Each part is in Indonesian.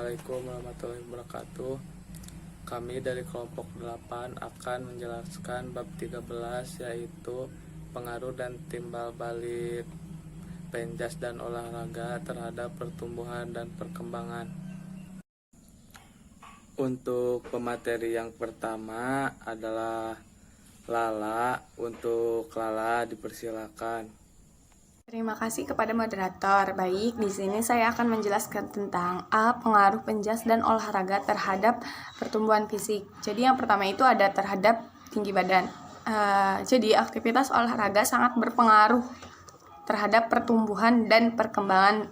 Assalamualaikum warahmatullahi wabarakatuh. Kami dari kelompok 8 akan menjelaskan bab 13, yaitu pengaruh dan timbal balik penjas dan olahraga terhadap pertumbuhan dan perkembangan. Untuk pemateri yang pertama adalah Lala. Untuk Lala dipersilakan. Terima kasih kepada moderator. Baik, di sini saya akan menjelaskan tentang pengaruh penjas dan olahraga terhadap pertumbuhan fisik. Jadi yang pertama itu ada terhadap tinggi badan. Jadi aktivitas olahraga sangat berpengaruh terhadap pertumbuhan dan perkembangan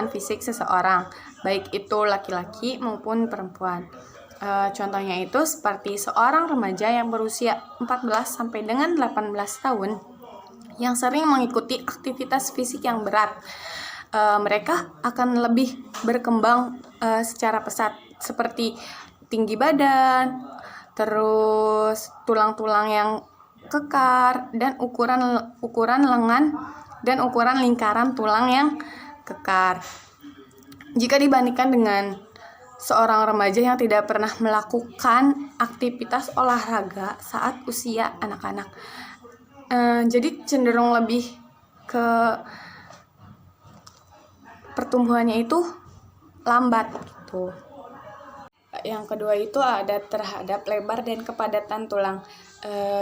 fisik seseorang, baik itu laki-laki maupun perempuan. Contohnya itu seperti seorang remaja yang berusia 14 sampai dengan 18 tahun yang sering mengikuti aktivitas fisik yang berat. Mereka akan lebih berkembang secara pesat, seperti tinggi badan, terus tulang-tulang yang kekar, dan ukuran lengan dan ukuran lingkaran tulang yang kekar. Jika dibandingkan dengan seorang remaja yang tidak pernah melakukan aktivitas olahraga saat usia anak-anak, jadi cenderung lebih ke pertumbuhannya itu lambat gitu. Yang kedua itu ada terhadap lebar dan kepadatan tulang.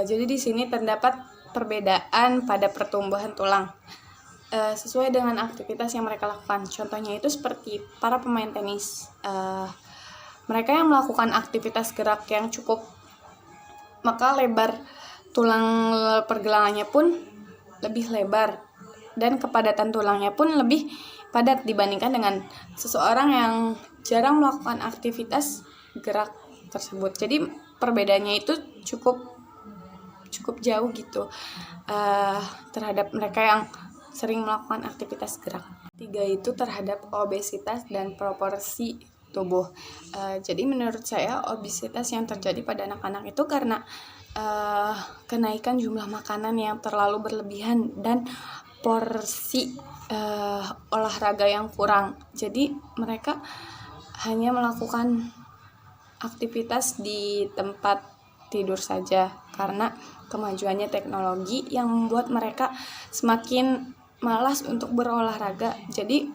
Jadi di sini terdapat perbedaan pada pertumbuhan tulang sesuai dengan aktivitas yang mereka lakukan. Contohnya itu seperti para pemain tenis. Mereka yang melakukan aktivitas gerak yang cukup, maka lebar tulang pergelangannya pun lebih lebar dan kepadatan tulangnya pun lebih padat dibandingkan dengan seseorang yang jarang melakukan aktivitas gerak tersebut. Jadi perbedaannya itu cukup jauh gitu terhadap mereka yang sering melakukan aktivitas gerak. Tiga itu terhadap obesitas dan proporsi tubuh. Jadi menurut saya obesitas yang terjadi pada anak-anak itu karena kenaikan jumlah makanan yang terlalu berlebihan dan porsi olahraga yang kurang. Jadi mereka hanya melakukan aktivitas di tempat tidur saja karena kemajuannya teknologi yang membuat mereka semakin malas untuk berolahraga. Jadi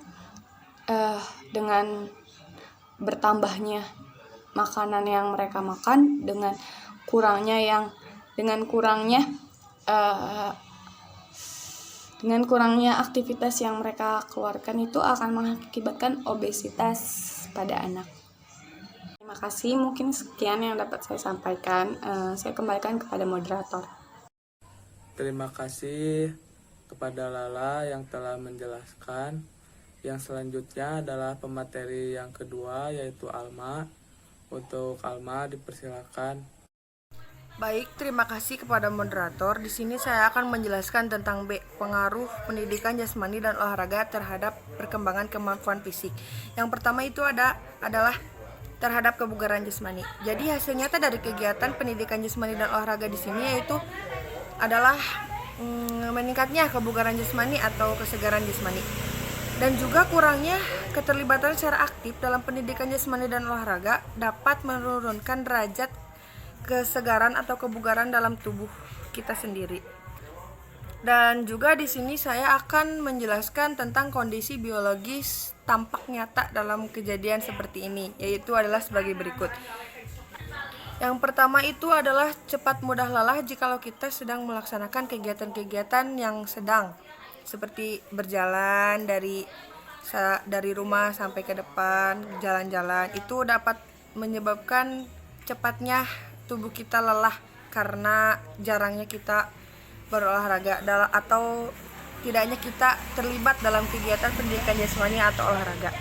dengan bertambahnya makanan yang mereka makan, dengan kurangnya aktivitas yang mereka keluarkan, itu akan mengakibatkan obesitas pada anak. Terima kasih, mungkin sekian yang dapat saya sampaikan. Saya kembalikan kepada moderator. Terima kasih kepada Lala yang telah menjelaskan. Yang selanjutnya adalah pemateri yang kedua, yaitu Alma. Untuk Alma dipersilakan. Baik, terima kasih kepada moderator. Di sini saya akan menjelaskan tentang pengaruh pendidikan jasmani dan olahraga terhadap perkembangan kemampuan fisik. Yang pertama itu adalah terhadap kebugaran jasmani. Jadi hasil nyata dari kegiatan pendidikan jasmani dan olahraga di sini yaitu adalah meningkatnya kebugaran jasmani atau kesegaran jasmani, dan juga kurangnya keterlibatan secara aktif dalam pendidikan jasmani dan olahraga dapat menurunkan derajat kesegaran atau kebugaran dalam tubuh kita sendiri. Dan juga di sini saya akan menjelaskan tentang kondisi biologis tampak nyata dalam kejadian seperti ini, yaitu adalah sebagai berikut. Yang pertama itu adalah cepat mudah lelah jikalau kita sedang melaksanakan kegiatan-kegiatan yang sedang, seperti berjalan dari rumah sampai ke depan, jalan-jalan, itu dapat menyebabkan cepatnya tubuh kita lelah karena jarangnya kita berolahraga atau tidaknya kita terlibat dalam kegiatan pendidikan jasmani atau olahraga.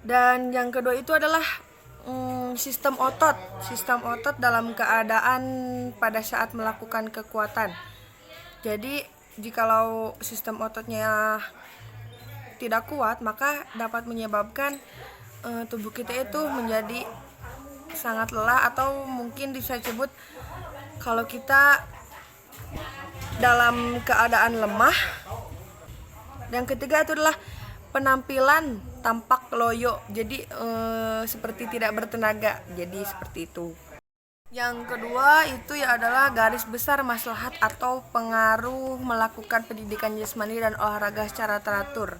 Dan yang kedua itu adalah sistem otot dalam keadaan pada saat melakukan kekuatan. Jadi jikalau sistem ototnya tidak kuat, maka dapat menyebabkan tubuh kita itu menjadi sangat lelah, atau mungkin bisa disebut kalau kita dalam keadaan lemah. Yang ketiga itu adalah penampilan tampak loyo, jadi seperti tidak bertenaga, jadi seperti itu. Yang kedua itu ya adalah garis besar maslahat atau pengaruh melakukan pendidikan jasmani dan olahraga secara teratur.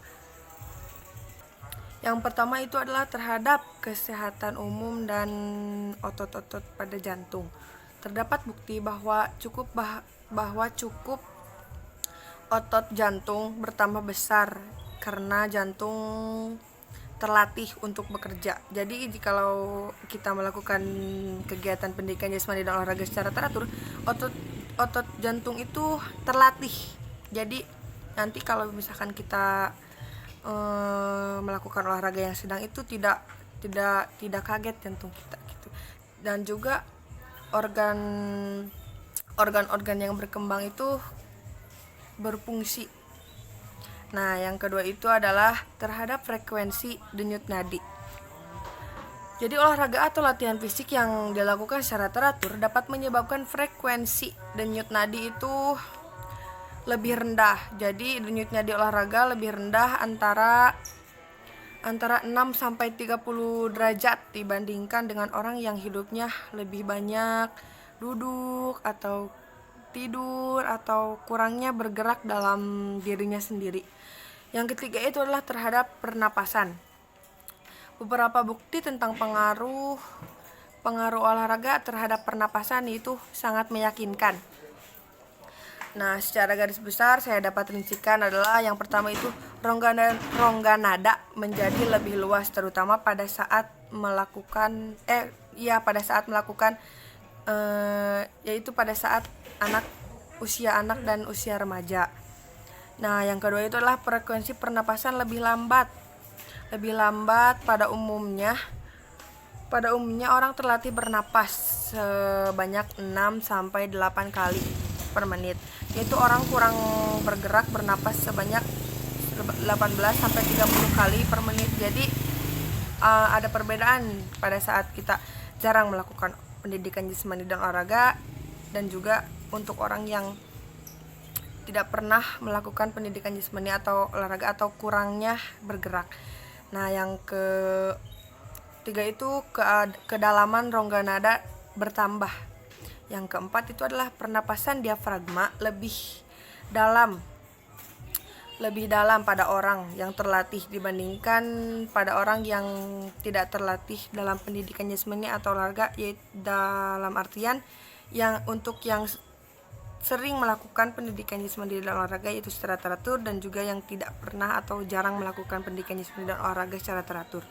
Yang pertama itu adalah terhadap kesehatan umum dan otot-otot pada jantung. Terdapat bukti bahwa cukup otot jantung bertambah besar karena jantung terlatih untuk bekerja. Jadi jikalau kita melakukan kegiatan pendidikan jasmani dan olahraga secara teratur, otot jantung itu terlatih. Jadi nanti kalau misalkan kita melakukan olahraga yang sedang itu tidak kaget jantung kita gitu. Dan juga organ-organ yang berkembang itu berfungsi. Nah, yang kedua itu adalah terhadap frekuensi denyut nadi. Jadi olahraga atau latihan fisik yang dilakukan secara teratur dapat menyebabkan frekuensi denyut nadi itu lebih rendah. Jadi denyut nadi olahraga lebih rendah antara 6 sampai 30 derajat dibandingkan dengan orang yang hidupnya lebih banyak duduk atau tidur atau kurangnya bergerak dalam dirinya sendiri. Yang ketiga itu adalah terhadap pernapasan. Beberapa bukti tentang pengaruh olahraga terhadap pernapasan itu sangat meyakinkan. Nah, secara garis besar saya dapat rincikan adalah yang pertama itu rongga nada menjadi lebih luas terutama pada saat melakukan yaitu pada saat usia anak dan usia remaja. Nah, yang kedua itu adalah frekuensi pernapasan lebih lambat. Pada umumnya orang terlatih bernapas sebanyak 6 sampai 8 kali per menit. Yaitu orang kurang bergerak bernapas sebanyak 18 sampai 30 kali per menit. Jadi ada perbedaan pada saat kita jarang melakukan pendidikan jasmani dan olahraga, dan juga untuk orang yang tidak pernah melakukan pendidikan jasmani atau olahraga atau kurangnya bergerak. Nah, yang ketiga itu kedalaman rongga nada bertambah. Yang keempat itu adalah pernapasan diafragma lebih dalam pada orang yang terlatih dibandingkan pada orang yang tidak terlatih dalam pendidikan jasmani atau olahraga, yaitu dalam artian yang sering melakukan pendidikan jasmani dan olahraga yaitu secara teratur, dan juga yang tidak pernah atau jarang melakukan pendidikan jasmani dan olahraga secara teratur.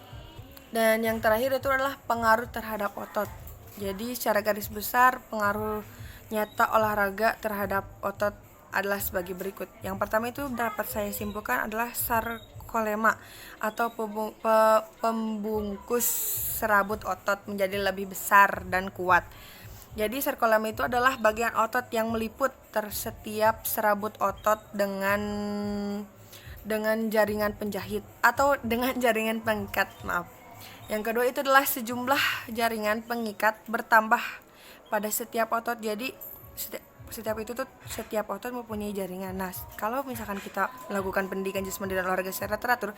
Dan yang terakhir itu adalah pengaruh terhadap otot. Jadi secara garis besar pengaruh nyata olahraga terhadap otot adalah sebagai berikut. Yang pertama itu dapat saya simpulkan adalah sarkolema atau pembungkus serabut otot menjadi lebih besar dan kuat. Jadi sarkolema itu adalah bagian otot yang meliput setiap serabut otot dengan jaringan penjahit atau dengan jaringan pengikat, Yang kedua itu adalah sejumlah jaringan pengikat bertambah pada setiap otot. Jadi setiap otot mempunyai jaringan. Nah, kalau misalkan kita melakukan pendidikan jasmani dan olahraga secara teratur,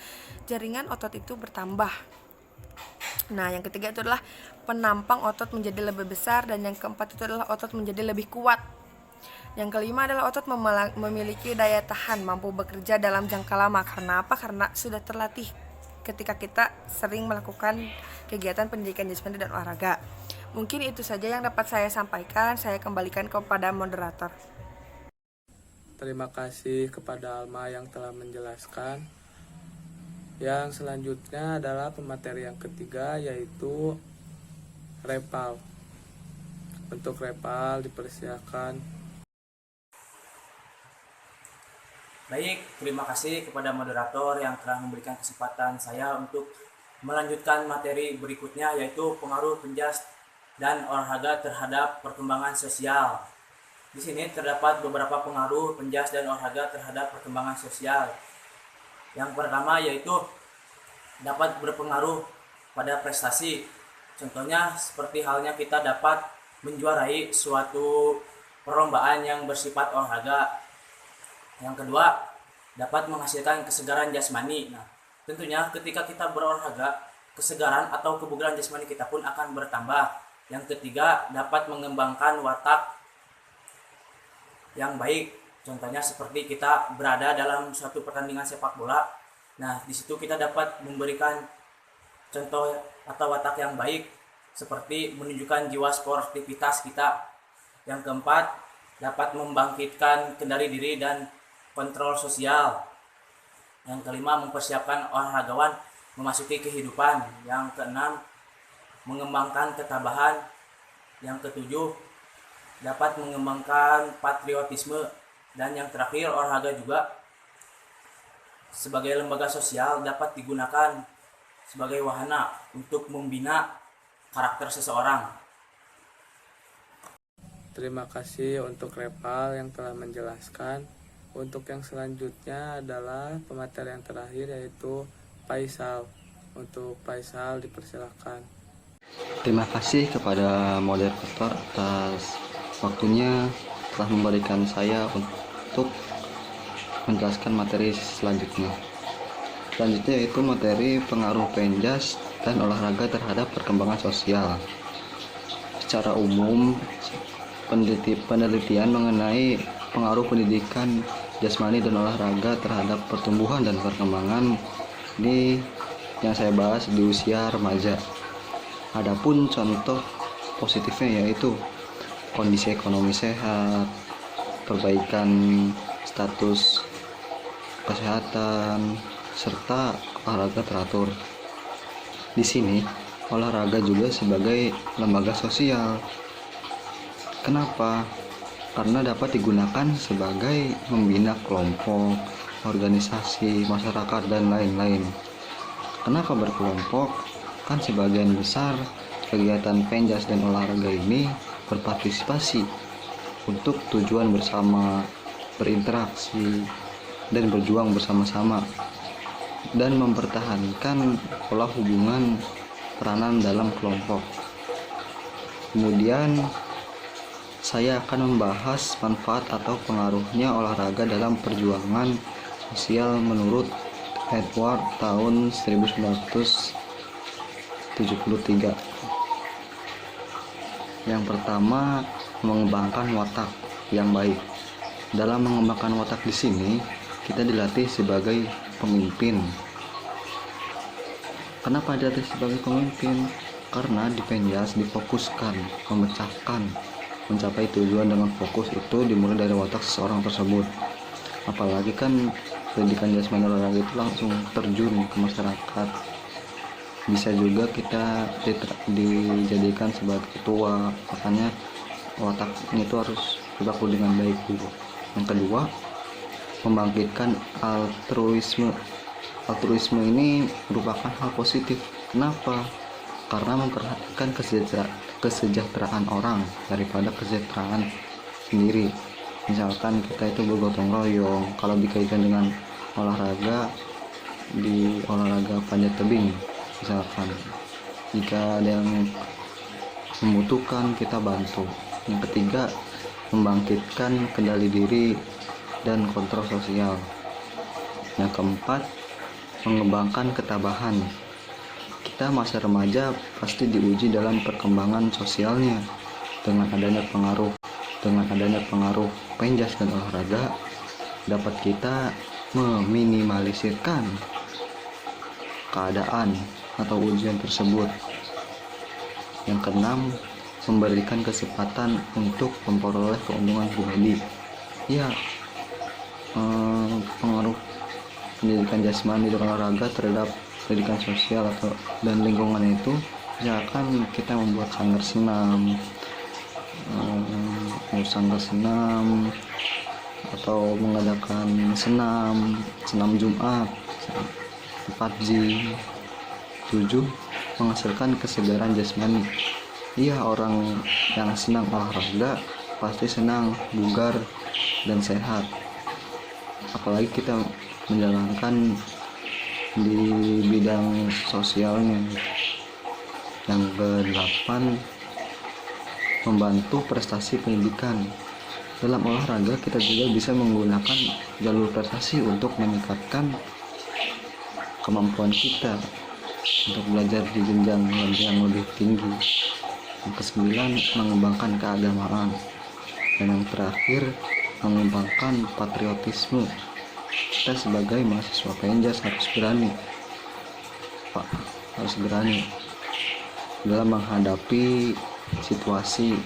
jaringan otot itu bertambah. Nah, yang ketiga itu adalah penampang otot menjadi lebih besar, dan yang keempat itu adalah otot menjadi lebih kuat. Yang kelima adalah otot memiliki daya tahan, mampu bekerja dalam jangka lama. Karena apa? Karena sudah terlatih ketika kita sering melakukan kegiatan pendidikan jasmani dan olahraga. Mungkin itu saja yang dapat saya sampaikan. Saya kembalikan kepada moderator. Terima kasih kepada Alma yang telah menjelaskan. Yang selanjutnya adalah pemateri yang ketiga, yaitu repal. Untuk repal dipersilakan. Baik, terima kasih kepada moderator yang telah memberikan kesempatan saya untuk melanjutkan materi berikutnya, yaitu pengaruh penjas dan olahraga terhadap perkembangan sosial. Di sini terdapat beberapa pengaruh penjas dan olahraga terhadap perkembangan sosial. Yang pertama yaitu dapat berpengaruh pada prestasi. Contohnya seperti halnya kita dapat menjuarai suatu perlombaan yang bersifat olahraga. Yang kedua, dapat menghasilkan kesegaran jasmani. Nah, Tentunya ketika kita berolahraga, kesegaran atau kebugaran jasmani kita pun akan bertambah. Yang ketiga, dapat mengembangkan watak yang baik. Contohnya seperti kita berada dalam suatu pertandingan sepak bola. Nah, di situ kita dapat memberikan contoh atau watak yang baik seperti menunjukkan jiwa sportivitas kita. Yang keempat, dapat membangkitkan kendali diri dan kontrol sosial. Yang kelima, mempersiapkan olahragawan memasuki kehidupan. Yang keenam, mengembangkan ketabahan. Yang ketujuh, dapat mengembangkan patriotisme. Dan yang terakhir, olahraga juga sebagai lembaga sosial dapat digunakan sebagai wahana untuk membina karakter seseorang. Terima kasih untuk Repal yang telah menjelaskan. Untuk yang selanjutnya adalah pemateri yang terakhir yaitu Faisal. Untuk Faisal dipersilakan. Terima kasih kepada moderator atas waktunya telah memberikan saya untuk menjelaskan materi selanjutnya. Selanjutnya yaitu materi pengaruh penjas dan olahraga terhadap perkembangan sosial. Secara umum, penelitian mengenai pengaruh pendidikan jasmani dan olahraga terhadap pertumbuhan dan perkembangan ini yang saya bahas di usia remaja. Adapun contoh positifnya yaitu kondisi ekonomi sehat, perbaikan status kesehatan, serta olahraga teratur. Di sini, olahraga juga sebagai lembaga sosial. Kenapa? Karena dapat digunakan sebagai membina kelompok, organisasi, masyarakat, dan lain-lain. Kenapa berkelompok? Kan sebagian besar kegiatan penjas dan olahraga ini berpartisipasi untuk tujuan bersama, berinteraksi, dan berjuang bersama-sama, dan mempertahankan pola hubungan peranan dalam kelompok. Kemudian saya akan membahas manfaat atau pengaruhnya olahraga dalam perjuangan sosial menurut Edward tahun 1973. Yang pertama, mengembangkan watak yang baik. Dalam mengembangkan watak di sini, kita dilatih sebagai pemimpin. Kenapa dilatih sebagai pemimpin? Karena di penjas difokuskan, memecahkan, mencapai tujuan dengan fokus itu dimulai dari watak seseorang tersebut. Apalagi kan pendidikan jasmani olahraga itu langsung terjun ke masyarakat. Bisa juga kita dijadikan sebagai ketua, makanya wataknya itu harus berlaku dengan baik dulu. Yang kedua, membangkitkan altruisme. Altruisme ini merupakan hal positif. Kenapa? Karena memperhatikan kesejahteraan orang daripada kesejahteraan sendiri. Misalkan kita itu bergotong royong, kalau dikaitkan dengan olahraga, di olahraga panjat tebing misalkan, jika ada yang membutuhkan kita bantu. Yang ketiga, membangkitkan kendali diri dan kontrol sosial. Yang keempat, mengembangkan ketabahan. Kita masa remaja pasti diuji dalam perkembangan sosialnya. Dengan adanya pengaruh penjas dan olahraga, dapat kita meminimalisirkan keadaan atau ujian tersebut. Yang keenam, memberikan kesempatan untuk memperoleh keuntungan pribadi. Ya, pengaruh pendidikan jasmani dan olahraga terhadap pendidikan sosial dan lingkungan itu, misalkan kita membuat sanggar senam atau mengadakan senam Jumat, 4G. 7. Menghasilkan kesegaran jasmani. Iya, orang yang senang olahraga pasti senang, bugar, dan sehat. Apalagi kita menjalankan di bidang sosialnya. Yang ke-8, membantu prestasi pendidikan. Dalam olahraga kita juga bisa menggunakan jalur prestasi untuk meningkatkan kemampuan kita untuk belajar di jenjang yang lebih tinggi. Yang kesembilan, mengembangkan keagamaan. Dan yang terakhir, mengembangkan patriotisme. Kita sebagai mahasiswa Penjas harus berani, Pak, harus berani dalam menghadapi situasi.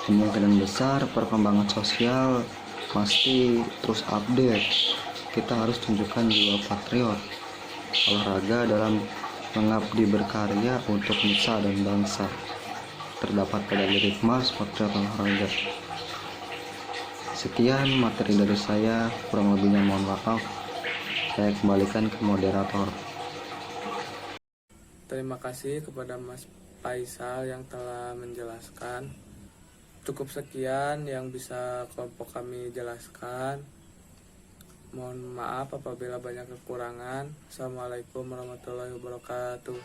Kemungkinan besar perkembangan sosial pasti terus update. Kita harus tunjukkan jiwa patriot, olahraga dalam mengabdi berkarya untuk nusa dan bangsa. Terdapat pada lirik Mars Patriot Olahraga. Sekian materi dari saya, kurang lebihnya mohon maaf. Saya kembalikan ke moderator. Terima kasih kepada Mas Faisal yang telah menjelaskan. Cukup sekian yang bisa kelompok kami jelaskan. Mohon maaf apabila banyak kekurangan. Assalamualaikum warahmatullahi wabarakatuh.